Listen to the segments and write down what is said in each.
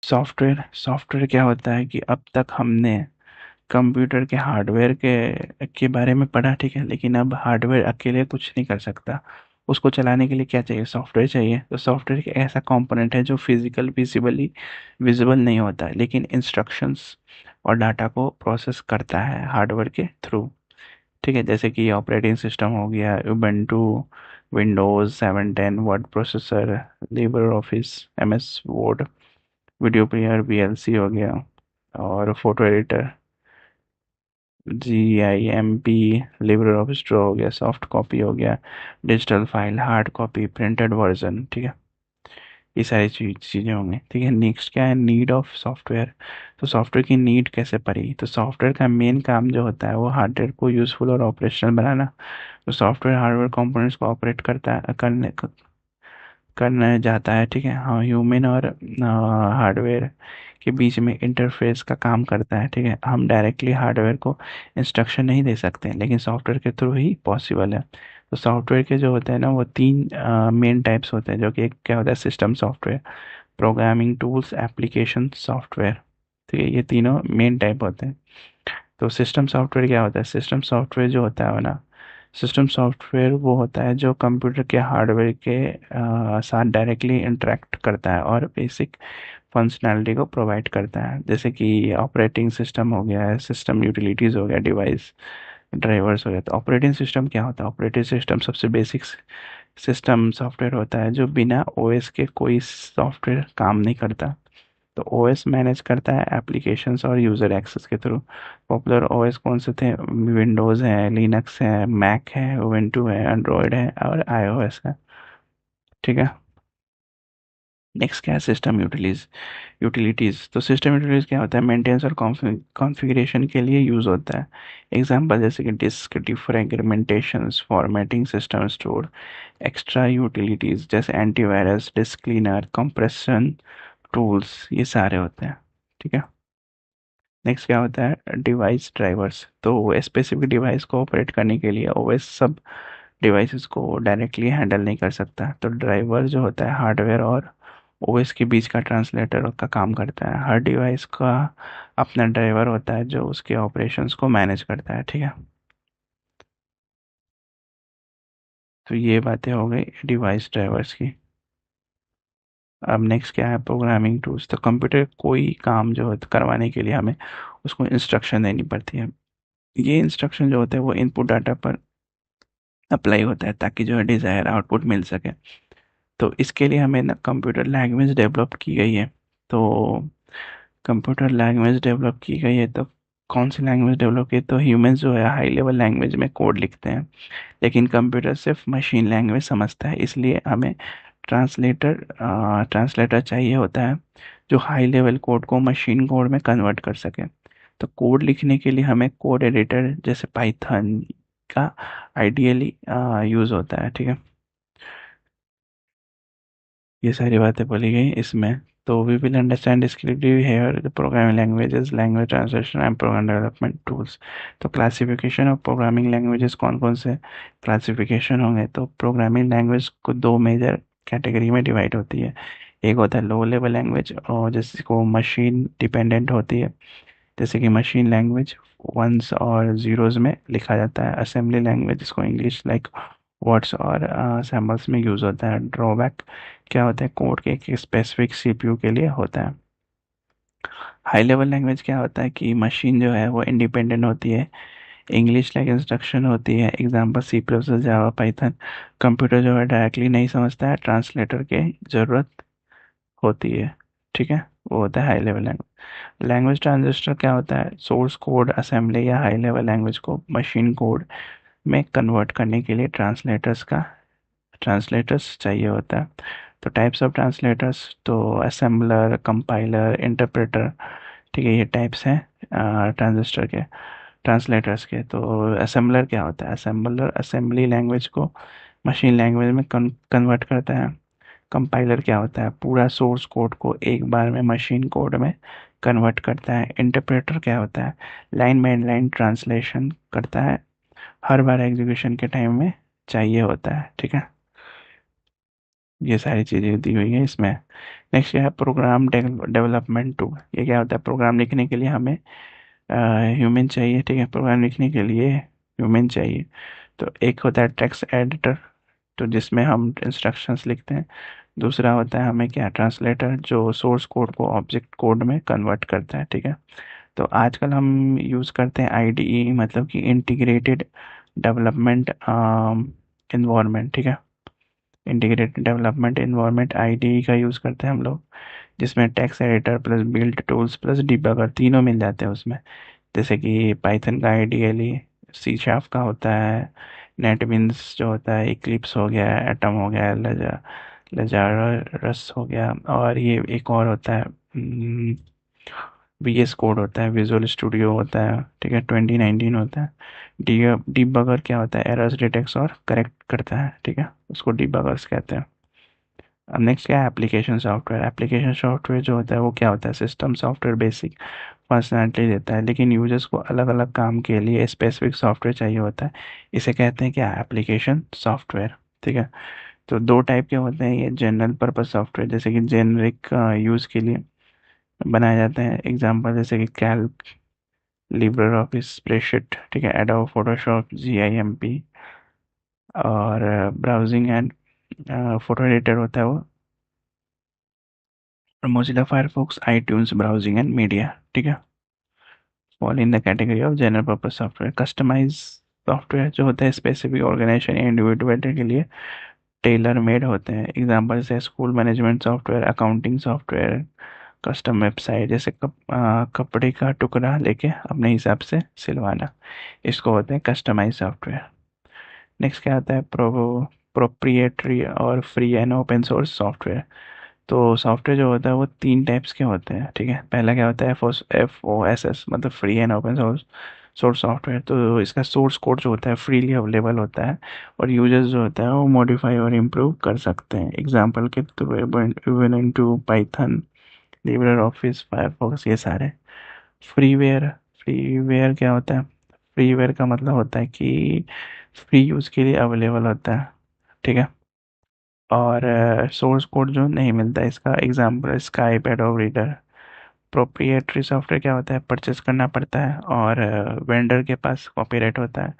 Software क्या होता है कि अब तक हमने कंप्यूटर के हार्डवेयर के बारे में पढ़ा, ठीक है, लेकिन अब हार्डवेयर अकेले कुछ नहीं कर सकता। उसको चलाने के लिए क्या चाहिए? सॉफ्टवेयर चाहिए। तो सॉफ्टवेयर एक ऐसा कंपोनेंट है जो फिजिकल विजिबल नहीं होता है, लेकिन इंस्ट्रक्शंस और डाटा को प्रोसेस करता है हार्डवेयर के थ्रू। ठीक है, जैसे कि ऑपरेटिंग सिस्टम हो गया Ubuntu, Windows 7 10, word processor, Libre office, MS word, video player VLC हो गया, और photo editor GIMP, Libre office draw हो गया, सॉफ्ट कॉपी हो गया, digital file, hard copy, printed version. ठीक है, ये सारी चीज़ें होंगी। ठीक है, नेक्स्ट क्या है? Need of software. तो सॉफ्टवेयर की नीड कैसे पड़ी? तो सॉफ्टवेयर का मेन काम जो होता है वो हार्डवेयर को यूज़फुल और ऑपरेशनल बनाना। तो सॉफ्टवेयर हार्डवेयर कंपोनेंट्स को ऑपरेट करने जाता है। ठीक है, हाँ, ह्यूमन और हार्डवेयर के बीच में इंटरफेस का काम करता है। ठीक है, हम डायरेक्टली हार्डवेयर को इंस्ट्रक्शन नहीं दे सकते हैं, लेकिन सॉफ्टवेयर के थ्रू ही पॉसिबल है। तो सॉफ्टवेयर के जो होते हैं ना, वो तीन मेन टाइप्स होते हैं, जो कि एक क्या होता है? System software, programming tools, application software. ठीक है, ये तीनों मेन टाइप होते हैं। तो सिस्टम सॉफ्टवेयर क्या होता है? सिस्टम सॉफ्टवेयर जो होता है ना, सिस्टम सॉफ्टवेयर वो होता है जो कंप्यूटर के हार्डवेयर के साथ डायरेक्टली इंटरेक्ट करता है और बेसिक फंक्शनैलिटी को प्रोवाइड करता है। जैसे कि ऑपरेटिंग सिस्टम हो गया है, सिस्टम यूटिलिटीज़ हो गया, डिवाइस ड्राइवर्स हो गया। तो ऑपरेटिंग सिस्टम क्या होता है? ऑपरेटिंग सिस्टम सबसे बेसिक सिस्टम सॉफ्टवेयर होता है जो बिना OS के कोई सॉफ्टवेयर काम नहीं करता। तो OS मैनेज करता है एप्लीकेशंस और यूज़र एक्सेस के थ्रू। पॉपुलर OS कौन से थे? विंडोज़ है, लिनक्स है, मैक है, उबुंटू है, एंड्रॉयड है और iOS है। ठीक है, नेक्स्ट क्या है? System utilities. तो सिस्टम यूटिलिटीज़ क्या होता है? मेंटेनेंस और कॉन्फ़िगरेशन के लिए यूज़ होता है। एग्जांपल जैसे कि disk defragmentations, formatting, system store. Extra utilities जैसे antivirus, disk cleaner, compression tools, ये सारे होते हैं। ठीक है, नेक्स्ट क्या होता है? Device drivers. तो स्पेसिफिक डिवाइस को ऑपरेट करने के लिए OS सब डिवाइसेस को डायरेक्टली हैंडल नहीं कर सकता। तो ड्राइवर जो होता है हार्डवेयर और OS के बीच का ट्रांसलेटर का काम करता है। हर डिवाइस का अपना ड्राइवर होता है जो उसके ऑपरेशंस को मैनेज करता है। ठीक है, तो ये बातें हो गई डिवाइस ड्राइवर्स की। अब नेक्स्ट क्या है? Programming tools. तो कंप्यूटर कोई काम जो है करवाने के लिए हमें उसको इंस्ट्रक्शन देनी पड़ती है। ये इंस्ट्रक्शन जो होते हैं वो इनपुट डाटा पर अप्लाई होता है ताकि जो है डिज़ायर आउटपुट मिल सके। तो इसके लिए हमें ना कंप्यूटर लैंग्वेज डेवलप की गई है। तो कंप्यूटर लैंग्वेज डेवलप की गई है, तो कौन सी लैंग्वेज डेवलप की? तो ह्यूमंस जो है हाई लेवल लैंग्वेज में कोड लिखते हैं, लेकिन कंप्यूटर सिर्फ मशीन लैंग्वेज समझता है। इसलिए हमें ट्रांसलेटर ट्रांसलेटर चाहिए होता है जो हाई लेवल कोड को मशीन कोड में कन्वर्ट कर सके। तो कोड लिखने के लिए हमें कोड एडिटर जैसे पाइथन का आइडियली यूज़ होता है। ठीक है, ये सारी बातें बोली गई इसमें। तो we will understand descriptive here the programming languages, language translation and program development tools. तो क्लासिफिकेशन ऑफ प्रोग्रामिंग लैंग्वेजेस कौन कौन से क्लासिफिकेशन होंगे? तो प्रोग्रामिंग लैंग्वेज को दो मेजर कैटेगरी में डिवाइड होती है। एक होता है लो लेवल लैंग्वेज, और जिसको मशीन डिपेंडेंट होती है, जैसे कि मशीन लैंग्वेज वंस और ज़ीरोज़ में लिखा जाता है। असेंबली लैंग्वेज जिसको इंग्लिश लाइक वर्ड्स और सैम्बल्स में यूज़ होता है। ड्रॉबैक क्या होता है? कोड के एक स्पेसिफिक CPU के लिए होता है। हाई लेवल लैंग्वेज क्या होता है कि मशीन जो है वो इंडिपेंडेंट होती है, इंग्लिश लाइक इंस्ट्रक्शन होती है। एग्जांपल C++, जावा, पाइथन। कंप्यूटर जो है डायरेक्टली नहीं समझता है, ट्रांसलेटर की ज़रूरत होती है। ठीक है, वो होता है high level language. Language transistor क्या होता है? सोर्स कोड असेंबली या हाई लेवल लैंग्वेज को मशीन कोड में कन्वर्ट करने के लिए ट्रांसलेटर्स चाहिए होता है। तो टाइप्स ऑफ ट्रांसलेटर्स, तो असेंबलर, कंपाइलर, इंटरप्रेटर। ठीक है, ये टाइप्स हैं ट्रांजिस्टर के, ट्रांसलेटर्स के। तो असेंबलर क्या होता है? असेंबलर असेंबली लैंग्वेज को मशीन लैंग्वेज में कन्वर्ट करता है। कंपाइलर क्या होता है? पूरा सोर्स कोड को एक बार में मशीन कोड में कन्वर्ट करता है। इंटरप्रेटर क्या होता है? लाइन बाय लाइन ट्रांसलेशन करता है, हर बार एग्जीक्यूशन के टाइम में चाहिए होता है। ठीक है, ये सारी चीज़ें दी हुई है इसमें। नेक्स्ट क्या है, प्रोग्राम डेवलपमेंट टूल। ये क्या होता है, प्रोग्राम लिखने के लिए हमें ह्यूमन चाहिए, ठीक है, प्रोग्राम लिखने के लिए ह्यूमन चाहिए। तो एक होता है टेक्स्ट एडिटर, तो जिसमें हम इंस्ट्रक्शंस लिखते हैं। दूसरा होता है हमें क्या, ट्रांसलेटर, जो सोर्स कोड को ऑब्जेक्ट कोड में कन्वर्ट करता है, ठीक है। तो आजकल हम यूज़ करते हैं आईडीई, मतलब कि इंटीग्रेटेड डेवलपमेंट इन्वायरमेंट, ठीक है। इंटीग्रेटेड डेवलपमेंट इन्वायरमेंट आईडीई का यूज़ करते हैं हम लोग, जिसमें text editor plus build tools plus debugger तीनों मिल जाते हैं उसमें। जैसे कि पाइथन का आइडियली सी शार्प का होता है, नेटबिन्स जो होता है, इक्लिप्स हो गया, एटम हो गया, लजारस हो गया, और ये एक और होता है वीएस कोड होता है, विजुअल स्टूडियो होता है, ठीक है, 2019 होता है। डी डिबगर क्या होता है, एरर्स डिटेक्ट्स और करेक्ट करता है, ठीक है, उसको डिबगर्स कहते हैं। अब नेक्स्ट क्या है, एप्लीकेशन सॉफ्टवेयर। एप्लीकेशन सॉफ्टवेयर जो होता है वो क्या होता है, सिस्टम सॉफ्टवेयर बेसिक फंक्शनैलिटी देता है, लेकिन यूजर्स को अलग अलग काम के लिए स्पेसिफिक सॉफ्टवेयर चाहिए होता है। इसे कहते हैं क्या, एप्लीकेशन सॉफ्टवेयर, ठीक है। तो दो टाइप के होते हैं ये, जनरल पर्पस सॉफ्टवेयर, जैसे कि जेनरिक यूज़ के लिए बनाए जाते हैं। एग्जांपल जैसे कि कैल्क, लिब्रे ऑफिस स्प्रेडशीट, ठीक है, एडोब फोटोशॉप, जीआईएमपी, और ब्राउजिंग एंड फोटो एडिटर होता है वो, और Mozilla Firefox, iTunes, browsing and media, ठीक है। Fall in the category of general purpose software. Customise software जो होता है स्पेसिफिक ऑर्गेनाइजेशन या इंडिविजुअलिटी के लिए टेलर मेड होते हैं। एग्जांपल से school management software, accounting software, custom website, जैसे कपड़े का टुकड़ा लेके अपने हिसाब से सिलवाना, इसको होते हैं कस्टमाइज सॉफ्टवेयर। नेक्स्ट क्या आता है, प्रोप्रिएटरी और free and open source software. तो सॉफ्टवेयर जो होता है वो तीन टाइप्स के होते हैं, ठीक है। पहला क्या होता है, FOSS, मतलब free and open source source software. तो इसका सोर्स कोड जो होता है फ्रीली अवेलेबल होता है, और यूजर्स जो होता है वो मॉडिफाई और इम्प्रूव कर सकते हैं। एग्जाम्पल के through Ubuntu, Python, libre office, Firefox, ये सारे। फ्रीवेयर। फ्रीवेयर क्या होता है, फ्रीवेयर का मतलब होता है कि फ्री यूज़ के लिए अवेलेबल होता है, ठीक है, और सोर्स कोड जो नहीं मिलता है। इसका example Skype, Adobe reader. Proprietary software क्या होता है, परचेस करना पड़ता है, और वेंडर के पास कॉपीराइट होता है,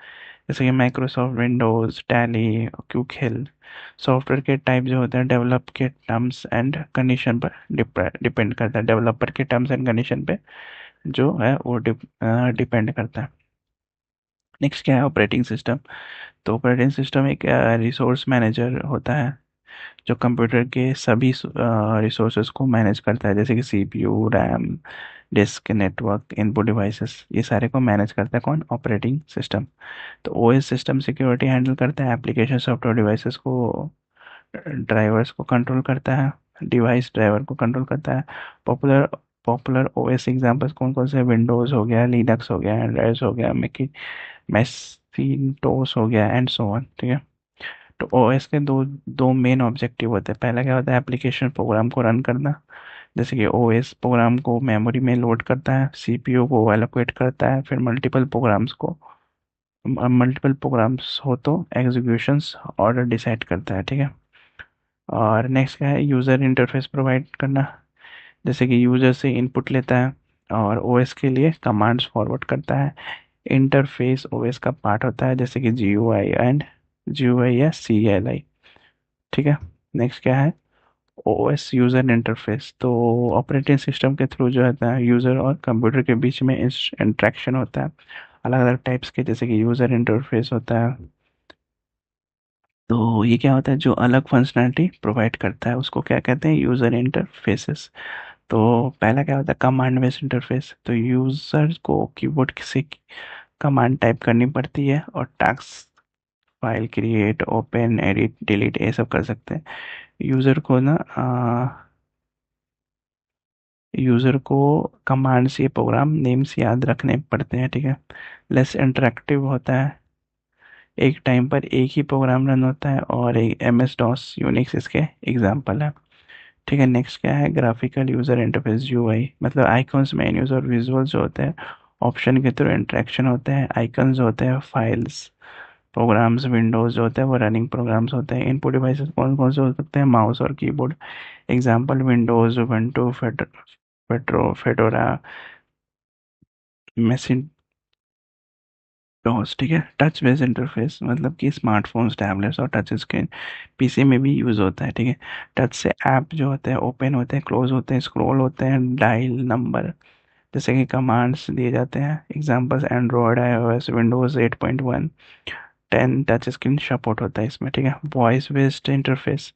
जैसे कि माइक्रोसॉफ्ट विंडोज़, टैली, क्यूक हिल। सॉफ्टवेयर के टाइप जो होते हैं डेवलप के टर्म्स एंड कंडीशन पर डिपेंड करता है, डेवलपर के टर्म्स एंड कंडीशन पे जो है वो डिपेंड करता है। नेक्स्ट क्या है, ऑपरेटिंग सिस्टम। तो ऑपरेटिंग सिस्टम एक रिसोर्स मैनेजर होता है, जो कंप्यूटर के सभी रिसोर्सेज को मैनेज करता है, जैसे कि CPU, RAM, disk, network, input devices, ये सारे को मैनेज करता है कौन, ऑपरेटिंग सिस्टम। तो ओएस सिस्टम सिक्योरिटी हैंडल करता है, एप्लीकेशन सॉफ्टवेयर डिवाइसेस को, ड्राइवर्स को कंट्रोल करता है, डिवाइस ड्राइवर को कंट्रोल करता है। पॉपुलर पॉपुलर ओएस एग्जांपल्स कौन कौन से, विंडोज़ हो गया, लिनक्स हो गया, एंड्रॉइड हो गया, मैसिंटोस हो गया, एंड सो ऑन, ठीक है। तो ओएस के दो दो मेन ऑब्जेक्टिव होते हैं। पहला क्या होता है, एप्लीकेशन प्रोग्राम को रन करना, जैसे कि ओएस प्रोग्राम को मेमोरी में लोड करता है, सीपीयू को एलोकेट करता है, फिर मल्टीपल प्रोग्राम्स हो तो एग्जीक्यूशंस ऑर्डर डिसाइड करता है, ठीक है। और नेक्स्ट क्या है, यूज़र इंटरफेस प्रोवाइड करना, जैसे कि यूज़र से इनपुट लेता है और ओएस के लिए कमांड्स फॉरवर्ड करता है। इंटरफेस ओएस का पार्ट होता है, जैसे कि जीयूआई या सीएलआई, ठीक है। नेक्स्ट क्या है, ओएस यूज़र इंटरफेस। तो ऑपरेटिंग सिस्टम के थ्रू जो होता है यूज़र और कंप्यूटर के बीच में इंटरेक्शन होता है, अलग अलग टाइप्स के, जैसे कि यूज़र इंटरफेस होता है। तो ये क्या होता है, जो अलग फंक्शनैलिटी प्रोवाइड करता है उसको क्या कहते हैं, यूज़र इंटरफेसेस। तो पहला क्या होता है, कमांड बेस्ड इंटरफेस। तो यूज़र को कीबोर्ड से कमांड टाइप करनी पड़ती है, और task, file create, open, edit, delete, ये सब कर सकते हैं। यूज़र को ना यूज़र को कमांड्स या प्रोग्राम नेम्स याद रखने पड़ते हैं, ठीक है। लेस इंटरेक्टिव होता है, एक टाइम पर एक ही प्रोग्राम रन होता है, और एक MS DOS, यूनिक्स इसके एग्जाम्पल है, ठीक है। नेक्स्ट क्या है, ग्राफिकल यूज़र इंटरफेस, यूआई, मतलब आइकॉन्स, मेन्यूज और विजुअल्स जो होते हैं, ऑप्शन के थ्रू इंटरेक्शन होते हैं। आइकन्स होते हैं फाइल्स, प्रोग्राम्स विंडोज़ जो होते हैं वो रनिंग प्रोग्राम्स होते हैं। इनपुट डिवाइसेस कौन कौन से हो सकते हैं? माउस और keyboard. Example Windows, Ubuntu, Fedora, DOS. ठीक है। टच बेस्ड इंटरफेस मतलब कि स्मार्टफोन्स, टैबलेट्स और टच स्क्रीन पीसी में भी यूज़ होता है। ठीक है। टच से ऐप जो होते हैं ओपन होते हैं, क्लोज होते हैं, स्क्रॉल होते हैं, डायल नंबर जैसे कि कमांड्स दिए जाते हैं। Examples Android, iOS, Windows 8.1, 10 touch screen support होता है इसमें। ठीक है। वॉइस बेस्ड इंटरफेस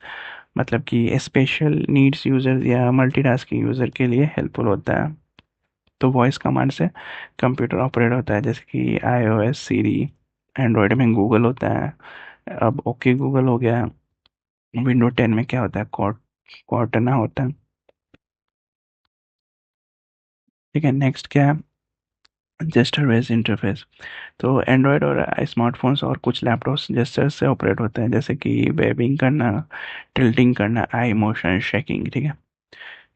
मतलब कि स्पेशल नीड्स यूज़र या मल्टीटास्किंग यूज़र के लिए हेल्पफुल होता है। तो वॉइस कमांड से कंप्यूटर ऑपरेट होता है, जैसे कि आईओएस सीरी, एंड्रॉयड में गूगल होता है। अब ओके गूगल हो गया। विंडो 10 में क्या होता है? कॉर्टना होता है। ठीक है। नेक्स्ट क्या है? Gesture based interface. तो एंड्रॉयड और स्मार्टफोन्स और कुछ लैपटॉप्स जेस्चर से ऑपरेट होते हैं, जैसे कि वेबिंग करना, टिल्टिंग करना, आई मोशन, शेकिंग। ठीक है।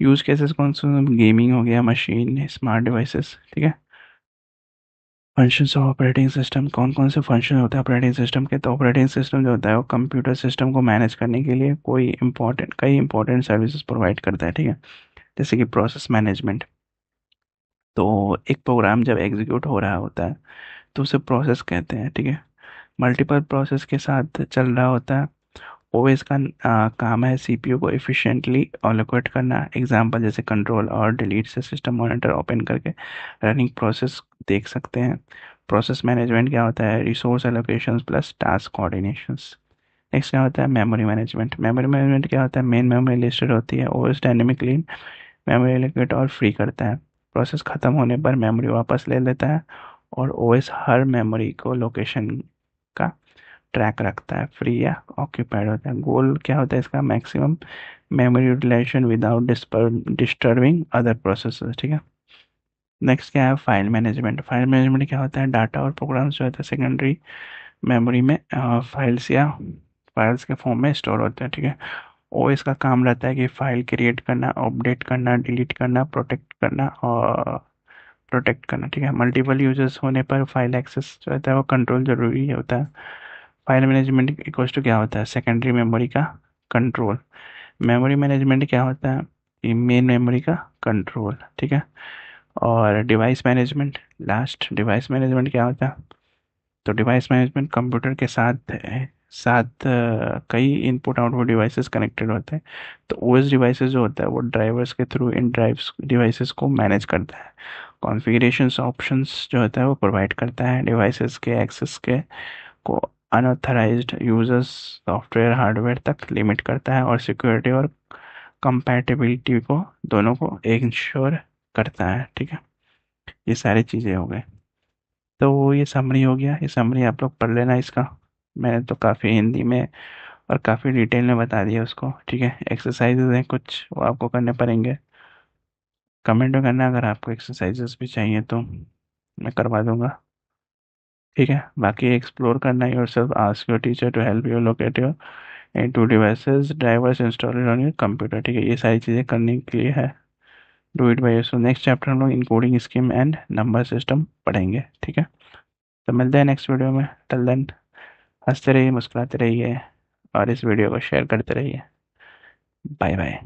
यूज केसेस कौन से? गेमिंग हो गया, मशीन, स्मार्ट डिवाइसेस। ठीक है। Functions of operating system. कौन कौन से फंक्शन होते हैं ऑपरेटिंग सिस्टम के? तो ऑपरेटिंग सिस्टम जो होता है वो कंप्यूटर सिस्टम को मैनेज करने के लिए कई इंपॉर्टेंट सर्विसेज प्रोवाइड करता है। ठीक है। जैसे कि प्रोसेस मैनेजमेंट। तो एक प्रोग्राम जब एग्जीक्यूट हो रहा होता है तो उसे प्रोसेस कहते हैं। ठीक है। मल्टीपल प्रोसेस के साथ चल रहा होता है। ओएस का काम है सीपीयू को एफिशिएंटली एलोकेट करना। एग्जांपल जैसे कंट्रोल और डिलीट से सिस्टम मॉनिटर ओपन करके रनिंग प्रोसेस देख सकते हैं। प्रोसेस मैनेजमेंट क्या होता है? Resource allocations plus task coordinations. Next क्या होता है? Memory management. मेमोरी मैनेजमेंट क्या होता है? मेन मेमोरी लिस्टेड होती है, ओएस डायनेमिकली मेमोरी एलोकेट और फ्री करता है। प्रोसेस खत्म होने पर मेमोरी वापस ले लेता है और ओएस हर मेमोरी को लोकेशन का ट्रैक रखता है, फ्री या ऑक्यूपाइड होता है। गोल क्या होता है इसका? Maximum memory utilization without disturbing other processes. ठीक है। नेक्स्ट क्या है? File management. फाइल मैनेजमेंट क्या होता है? डाटा और प्रोग्राम्स जो होता है सेकेंडरी मेमोरी में फाइल्स के फॉर्म में स्टोर होते हैं। ठीक है। ओएस का काम रहता है कि फाइल क्रिएट करना, अपडेट करना, डिलीट करना, प्रोटेक्ट करना। ठीक है। मल्टीपल यूजर्स होने पर फाइल एक्सेस जो होता है वो कंट्रोल जरूरी होता है। फाइल मैनेजमेंट इक्वल्स टू क्या होता है? सेकेंडरी मेमोरी का कंट्रोल। मेमोरी मैनेजमेंट क्या होता है? ये मेन मेमोरी का कंट्रोल। ठीक है। और device management last. Device management क्या होता है? तो डिवाइस मैनेजमेंट कंप्यूटर के साथ कई इनपुट आउटपुट डिवाइसेस कनेक्टेड होते हैं। तो ओएस डिवाइसेस जो होता है वो ड्राइवर्स के थ्रू इन ड्राइव्स डिवाइसेस को मैनेज करता है। कॉन्फ़िगरेशंस ऑप्शंस जो होता है वो प्रोवाइड करता है। डिवाइसेस के एक्सेस के को अनऑथराइज्ड यूजर्स सॉफ्टवेयर हार्डवेयर तक लिमिट करता है और सिक्योरिटी और कंपैटिबिलिटी को दोनों को इंश्योर करता है। ठीक है। ये सारी चीज़ें हो गई। तो ये समरी हो गया। ये समरी आप लोग पढ़ लेना इसका। मैंने तो काफ़ी हिंदी में और काफ़ी डिटेल में बता दिया उसको। ठीक है। एक्सरसाइजेज हैं कुछ, वो आपको करने पड़ेंगे। कमेंट में करना अगर आपको एक्सरसाइजेस भी चाहिए तो मैं करवा दूंगा। ठीक है। बाकी एक्सप्लोर करना yourself, ask your teacher to help you locate your two devices, drivers install on your computer. ठीक है। ये सारी चीज़ें करने के लिए है। Do it by yourself. Next chapter हम लोग encoding scheme and number system पढ़ेंगे। ठीक है। तो मिलते हैं नेक्स्ट वीडियो में। टिल देन हंसते रहिए, मुस्कुराते रहिए और इस वीडियो को शेयर करते रहिए। Bye bye.